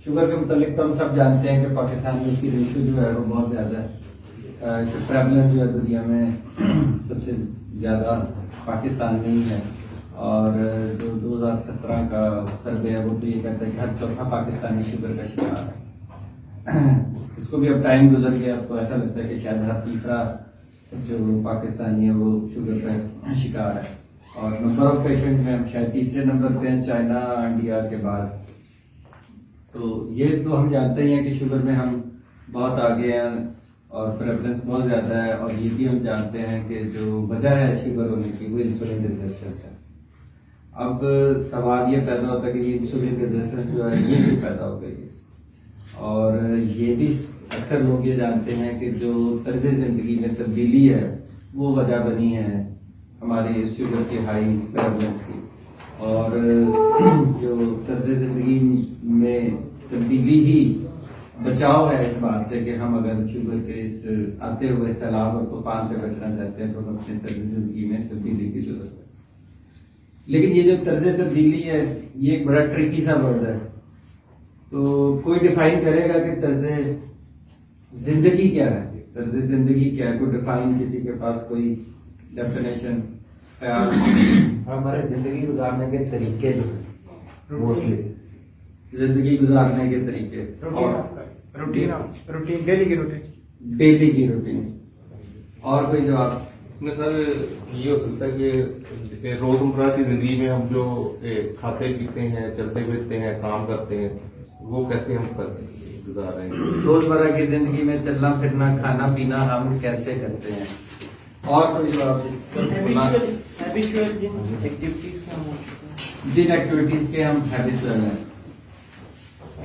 Sugar کے متعلق تو ہم سب جانتے ہیں کہ پاکستان میں اس کی ریشو جو ہے وہ بہت زیادہ ہے. پریولنس جو ہے دنیا میں سب سے زیادہ پاکستان میں ہی ہے. اور جو 2017 کا سروے ہے وہ تو یہ کہتا ہے کہ ہر چوتھا پاکستانی شوگر کا شکار ہے. اس کو بھی اب ٹائم گزر گیا، اب تو ایسا لگتا ہے کہ شاید ہر تیسرا جو پاکستانی ہے وہ شوگر کا شکار ہے. اور نمبر آف پیشنٹ میں ہم شاید تیسرے نمبر پہ ہیں چائنا انڈیا کے بعد. تو یہ تو ہم جانتے ہی ہیں کہ شوگر میں ہم بہت آگے ہیں اور پریفرنس بہت زیادہ ہے. اور یہ بھی ہم جانتے ہیں کہ جو وجہ ہے شوگر ہونے کی وہ انسولین ریزسٹنس ہے. اب سوال یہ پیدا ہوتا ہے کہ یہ انسولین ریزسٹنس جو ہے یہ بھی پیدا ہو گئی ہے. اور یہ بھی اکثر لوگ یہ جانتے ہیں کہ جو طرز زندگی میں تبدیلی ہے وہ وجہ بنی ہے ہماری شوگر کی ہائی پریولنس کی. اور جو طرز زندگی میں تبدیلی ہی بچاؤ ہے اس بات سے کہ ہم اگر شوگر کے اس آتے ہوئے سیلاب اور طوفان سے بچنا چاہتے ہیں تو ہم اپنے طرز زندگی میں تبدیلی کی ضرورت ہے. لیکن یہ جو طرز تبدیلی ہے یہ ایک بڑا ٹرکی سا ورڈ ہے. تو کوئی ڈیفائن کرے گا کہ طرز زندگی کیا ہے؟ طرز زندگی کیا ہے؟ کوئی ڈیفائن کسی کے پاس کوئی ڈیفینیشن خیال؟ ہمارے زندگی گزارنے کے طریقے جو موسٹلی زندگی گزارنے کے طریقے، روٹین ڈیلی کی روٹین. اور کوئی جواب؟ اس میں سر یہ ہو سکتا ہے کہ روزمرہ کی زندگی میں ہم جو کھاتے پیتے ہیں، چلتے پھرتے ہیں، کام کرتے ہیں، وہ کیسے ہم گزار رہے ہیں. روزمرہ کی زندگی میں چلنا پھرنا کھانا پینا ہم کیسے کرتے ہیں. اور کوئی جواب؟ جن ایکٹیویٹیز کے ہم ہیبچوئل ہیں.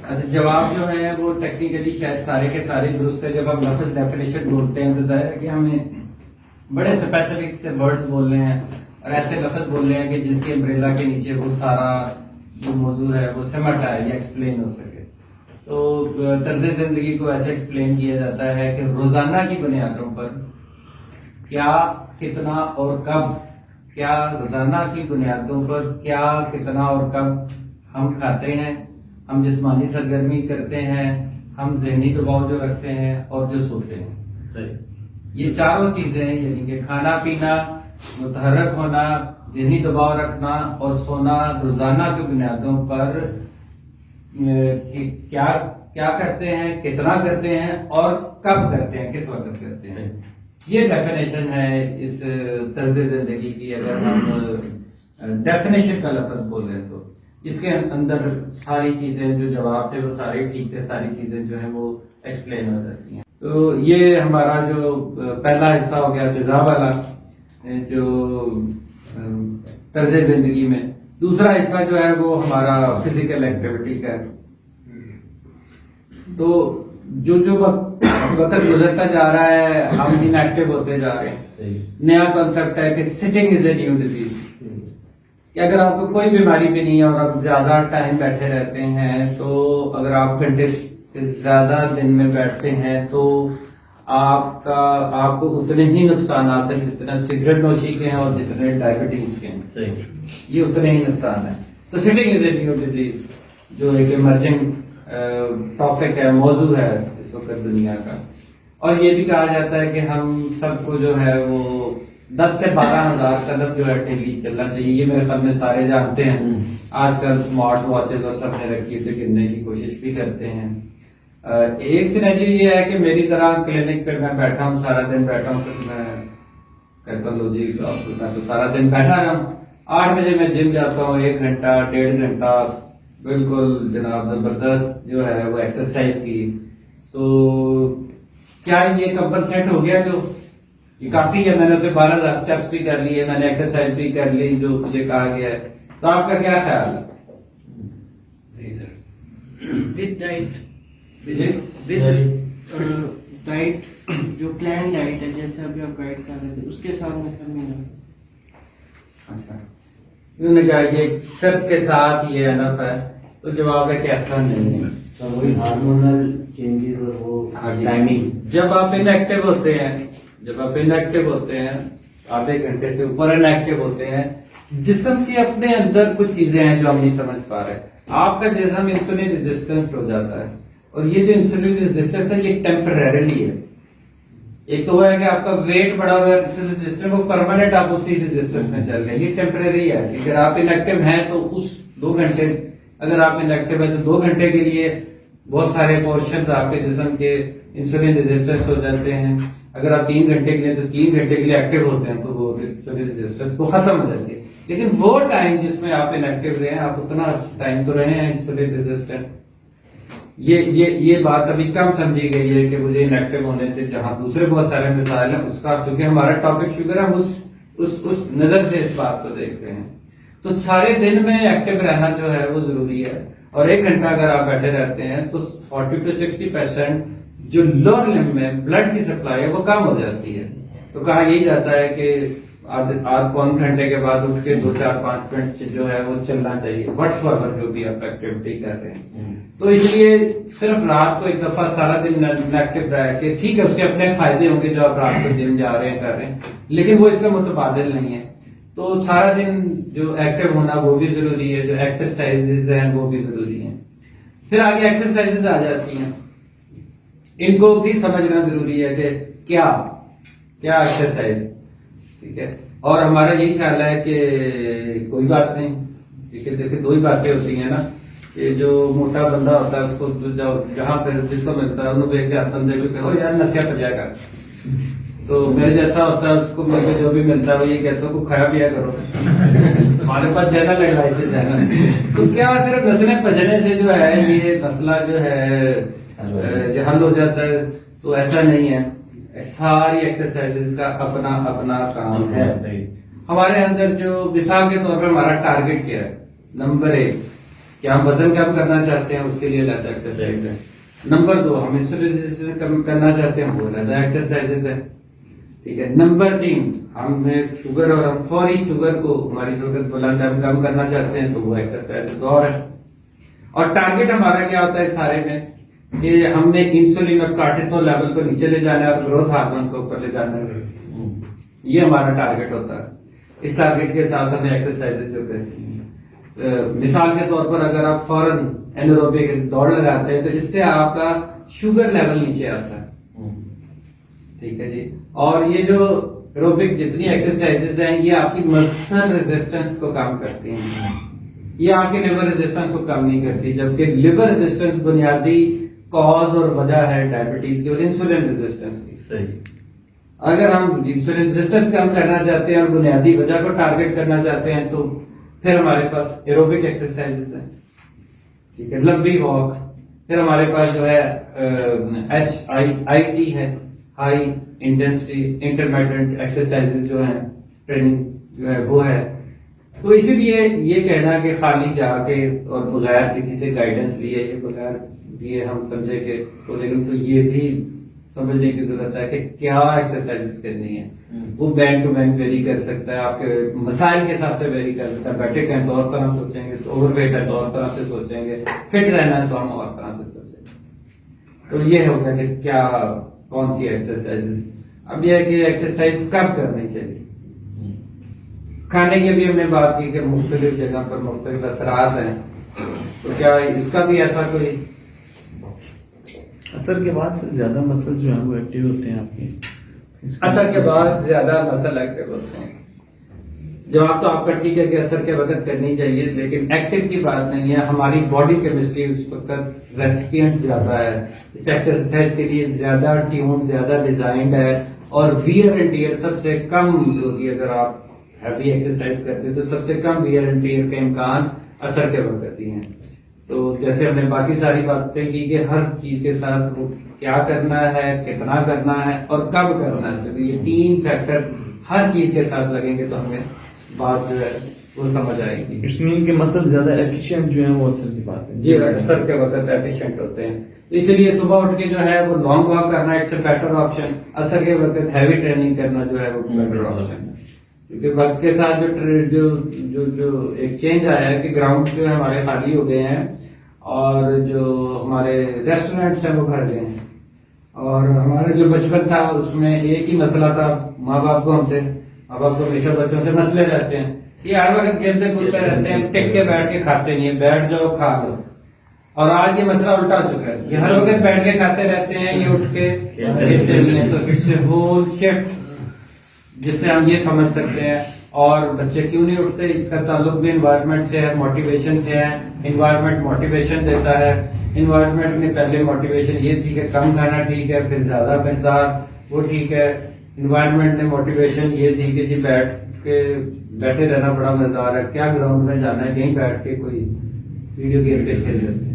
اچھا، جواب جو ہے وہ ٹیکنیکلی شاید سارے کے سارے درست ہے. جب ہم لفظ ڈیفینیشن بولتے ہیں تو ظاہر ہے کہ ہمیں بڑے اسپیسیفک سے ورڈز بول رہے ہیں اور ایسے لفظ بول رہے ہیں کہ جس کے امبریلا کے نیچے وہ سارا جو موضوع ہے وہ سمٹ آئے یا ایکسپلین ہو سکے. تو طرز زندگی کو ایسے ایکسپلین کیا جاتا ہے کہ روزانہ کی بنیادوں پر کیا، کتنا اور کب، کیا روزانہ کی بنیادوں پر کیا، کتنا اور کب ہم کھاتے ہیں، ہم جسمانی سرگرمی کرتے ہیں، ہم ذہنی دباؤ جو رکھتے ہیں اور جو سوتے ہیں. صحیح. یہ چاروں چیزیں یعنی کہ کھانا پینا، متحرک ہونا، ذہنی دباؤ رکھنا اور سونا روزانہ کی بنیادوں پر کیا کیا کرتے ہیں، کتنا کرتے ہیں اور کب کرتے ہیں، کس وقت کرتے ہیں. یہ ڈیفینیشن ہے اس طرز زندگی کی. اگر ہم ڈیفینیشن کا لفظ بول رہے ہیں تو اس کے اندر ساری چیزیں جو جواب تھے وہ سارے ٹھیک تھے، ساری چیزیں جو ہیں وہ ایکسپلین ہو جاتی ہیں. تو یہ ہمارا جو پہلا حصہ ہو گیا غذا والا جو طرز زندگی میں. دوسرا حصہ جو ہے وہ ہمارا فزیکل ایکٹیویٹی کا ہے. تو جو وقت گزرتا جا رہا ہے ہم ان ایکٹیو ہوتے جا رہے ہیں. نیا کنسپٹ ہے کہ sitting is a new disease. کہ اگر آپ کو کوئی بیماری بھی نہیں ہے اور آپ زیادہ ٹائم بیٹھے رہتے ہیں تو اگر آپ گھنٹے سے زیادہ دن میں بیٹھتے ہیں تو آپ کو اتنے ہی نقصانات ہیں جتنا سگریٹ نوشی کے ہیں اور جتنے ڈائبٹیز کے ہیں. یہ اتنے ہی نقصان ہیں. تو sitting is a new disease جو ایک ایمرجنگ ٹاپک ہے، موضوع ہے اس وقت دنیا کا. اور یہ بھی کہا جاتا ہے کہ ہم سب کو جو ہے وہ 10 سے 12,000 قدم جو ہے ڈیلی چلنا چاہیے. یہ میرے خیال میں سارے جانتے ہیں. آج کل اسمارٹ واچز اور سب نے رکھی تو گرنے کی کوشش بھی کرتے ہیں. ایک سینیریو یہ ہے کہ میری طرح کلینک پہ میں بیٹھا ہوں، سارا دن بیٹھا ہوں، تو میں کہتا ہوں لو جی میں تو سارا دن بیٹھا رہا ہوں. 8 بجے میں جم جاتا ہوں، 1 گھنٹہ 1.5 گھنٹہ بالکل جناب زبردست جو ہے وہ ایکسرسائز کی. تو کیا یہ کمپنسیٹ ہو گیا؟ جو یہ کافی ہے، میں نے تو 12,000 اسٹیپس بھی کر لیے، میں نے ایکسرسائز بھی کر لی جو مجھے کہا گیا ہے. تو آپ کا کیا خیال ہے؟ ڈائٹ جو پلان ڈائٹ ہے جیسے ابھی آپ گائڈ کر رہے تھے اس کے ساتھ میں کرنی ہے. اچھا، انہوں نے کہا کہ ایک شرط کے ساتھ یہ انف ہے. تو جواب ہے کہ ایسا نہیں ہے. تو وہی ہارمونل چینجز اور وہ ٹائمنگ. جب آپ ان ایکٹیو ہوتے ہیں، جب آپ ان ایکٹیو ہوتے ہیں، آدھے گھنٹے سے اوپر ان ایکٹیو ہوتے ہیں जिस्म के अपने अंदर कुछ चीजें हैं जो हम नहीं समझ पा रहे। आपका जिस्म इंसुलिन रेजिस्टेंस हो जाता है, और ये जो इंसुलिन रेजिस्टेंस है ये टेम्परेरीली है। एक तो वो है कि आपका वेट बढ़ा हुआ है सिस्टम, वो परमानेंट आप उसी रेजिस्टेंस में चल रहे हैं, ये टेम्परेरी है। अगर आप इनएक्टिव हैं तो उस 2 घंटे, अगर आप इनएक्टिव है तो 2 घंटे के लिए बहुत सारे पोर्शन आपके जिस्म के इंसुलिन रेजिस्टेंस हो जाते हैं। अगर आप 3 घंटे के लिए, तो 3 घंटे के लिए एक्टिव होते हैं तो वो इंसुलिन रेजिस्टेंस वो खत्म हो जाती है। लेकिन वो टाइम जिसमें आप इनएक्टिव रहे हैं, आप उतना टाइम तो रहे हैं इंसुलिन रेजिस्टेंट। ये बात अभी कम समझी गई है कि मुझे इनएक्टिव होने से, जहां दूसरे बहुत सारे मिसाल हैं उसका, क्योंकि हमारा टॉपिक शुगर है, हम उस नजर से इस बात को देख रहे हैं। तो सारे दिन में एक्टिव रहना जो है वो जरूरी है, और 1 घंटा अगर आप बैठे रहते हैं तो 40 to 60% जो लोअर लिम्ब में ब्लड की सप्लाई है वो कम हो जाती है। तो कहा यही जाता है कि आध पौन घंटे के बाद उठ के 2-4-5 मिनट जो है वो चलना चाहिए, व्हाट्सएवर जो भी आप एक्टिविटी कर रहे हैं। तो इसलिए सिर्फ रात को एक दफा सारा दिन एक्टिव रह के, ठीक है उसके अपने फायदे होंगे जो आप रात को जिम जा रहे हैं कर रहे हैं, लेकिन वो इसका मुतबादिल नहीं है। तो सारा दिन जो एक्टिव होना वो भी जरूरी है, जो एक्सरसाइजेज हैं वो भी जरूरी है। फिर आगे एक्सरसाइजेज आ जाती हैं, इनको भी समझना जरूरी है कि क्या क्या एक्सरसाइज, ठीक है। और हमारा यही ख्याल है कि कोई बात नहीं, ठीक है। देखिए 2 ही बातें होती हैं ना, कि जो मोटा बंदा होता है उसको जहां पे जिसको मिलता है उन्होंने देख के आप बंदे को कहो यार नशा पर जाएगा, तो मेरे जैसा होता है उसको मेरे जो भी मिलता है वो ये कहता है खाया पिया करो। हमारे पास जनरल एडवाइसेज है ना, तो क्या सिर्फ नसने पजने से जो है ये मसला जो है हल हो जाता है? तो ऐसा नहीं है। सारी एक्सरसाइजेस का अपना अपना काम है। हमारे अंदर जो मिसाल के तौर पर हमारा टारगेट क्या है, नंबर 1 कि हम वजन कम करना चाहते हैं, उसके लिए अलग एक्सरसाइज है। नंबर 2 हम इंसुलिन रेजिस्टेंस कम करना चाहते हैं, वो अलग एक्सरसाइजेज है, ठीक है। नंबर 3 हमने शुगर और हम फौरी शुगर को, हमारी शुगर बुलंद हम कम करना चाहते हैं, तो वो एक्सरसाइज और है। और टारगेट हमारा क्या होता है सारे में, कि हमने इंसुलिन और कार्टिसोल लेवल को नीचे ले जाना है और ग्रोथ हार्मोन को ऊपर ले जाना है, ये हमारा टारगेट होता है। इस टारगेट के साथ हमें एक्सरसाइजेज होते हैं। मिसाल के तौर पर अगर आप फौरन एनारोबिक दौड़ लगाते हैं तो इससे आपका शुगर लेवल नीचे आता है, ठीक है जी। और ये जो एरोबिक जितनी एक्सरसाइजेज हैं ये आपकी मसल रेजिस्टेंस को कम करती हैं, ये आपके लिवर रेजिस्टेंस को कम नहीं करती, जबकि लिवर रेजिस्टेंस बुनियादी कॉज और वजह है डायबिटीज की और इंसुलिन रेजिस्टेंस की। सही। अगर हम इंसुलिन रेजिस्टेंस कम करना चाहते हैं और बुनियादी वजह को टारगेट करना चाहते हैं तो फिर हमारे पास एरोबिक एक्सरसाइजेस हैं, ठीक है, लंबी वॉक। फिर हमारे पास जो है HIIT है, हाई इंटेंसिटी इंटरमिटेंट एक्सरसाइजेस जो है, ट्रेनिंग जो है वो है। तो इसीलिए ये कहना कि खाली जाके और बगैर किसी से गाइडेंस लिए, ये बगैर लिए हम समझे कि तो, लेकिन तो ये भी समझने की जरूरत है कि क्या एक्सरसाइजेस करनी है। वो बैंक टू बैंक वेरी कर सकता है, आपके मसाइल के हिसाब से वेरी कर सकता है। बैठे हैं तो और तरह सोचेंगे, ओवरवेट है तो और तरह से सोचेंगे, फिट रहना है तो हम और तरह से सोचेंगे। तो ये हो गया कि क्या कौन सी एक्सरसाइजेस। अब यह है कि एक्सरसाइज कब करनी चाहिए। खाने की भी हमने बात की कि मुख्तलिफ जगह पर मुख्तलिफ असरात हैं, तो क्या इसका भी ऐसा कोई असर के बाद से ज्यादा मसल जो है वो एक्टिव होते हैं आपके? असर के बाद ज्यादा मसल एक्टिव होते हैं। जवाब तो आपका ठीक है कि असर के वक्त करनी चाहिए, लेकिन एक्टिव की बात नहीं है। हमारी बॉडी केमिस्ट्री उस वक्त रेसिपिएंट ज्यादा है, इस एक्सरसाइज के लिए ज्यादा ट्यून, ज्यादा डिजाइंड है, और वियर एंड टियर सबसे कम होगी। अगर आप हैवी एक्सरसाइज करते हैं तो सबसे कम वियर एंड टियर के इम्कान असर के वक्त ही हैं। तो जैसे हमने बाकी सारी बातें की कि हर चीज के साथ वो क्या करना है, कितना करना है और कब करना है, तो ये 3 फैक्टर हर चीज के साथ लगेंगे तो हमें बात जो है वो समझ आएगी। इट्स मीन कि मसल ज्यादा एफिशिएंट जो है वो असर की बात है। जी, असर के वक्त एफिशिएंट होते हैं, तो इसलिए सुबह उठ के जो है वो लॉन्ग वॉक करना इट्स अ बेटर ऑप्शन। असर के वक्त हैवी ट्रेनिंग करना जो है वो बेटर ऑप्शन है, क्योंकि वक्त के साथ जो जो जो एक चेंज आया है कि ग्राउंड जो है हमारे खाली हो गए हैं और जो हमारे रेस्टोरेंट्स हैं वो भर गए हैं। और हमारा जो बचपन था उसमें एक ही मसला था, माँ बाप को हमेशा बच्चों से मसले रहते हैं ये हर वक्त खेलते कूदते रहते हैं, टिक के बैठ के खाते नहीं है, बैठ जाओ खा लो। और आज ये मसला उल्टा हो चुका है, ये हर वक्त बैठ के खाते रहते हैं, ये उठ के खेलते नहीं है। तो इट्स ए होल शिफ्ट जिससे हम ये समझ सकते हैं। और बच्चे क्यों नहीं उठते, इसका ताल्लुक भी इन्वायरमेंट से है, मोटिवेशन से है। इन्वायरमेंट मोटिवेशन देता है। इन्वायरमेंट में पहले मोटिवेशन ये थी कि कम खाना ठीक है, फिर ज्यादा मकदार वो ठीक है। इन्वायरमेंट ने मोटिवेशन ये थी कि जी बैठे रहना बड़ा मजेदार है, क्या ग्राउंड में जाना है, कहीं बैठ के कोई वीडियो गेम पे खेल लेते हैं।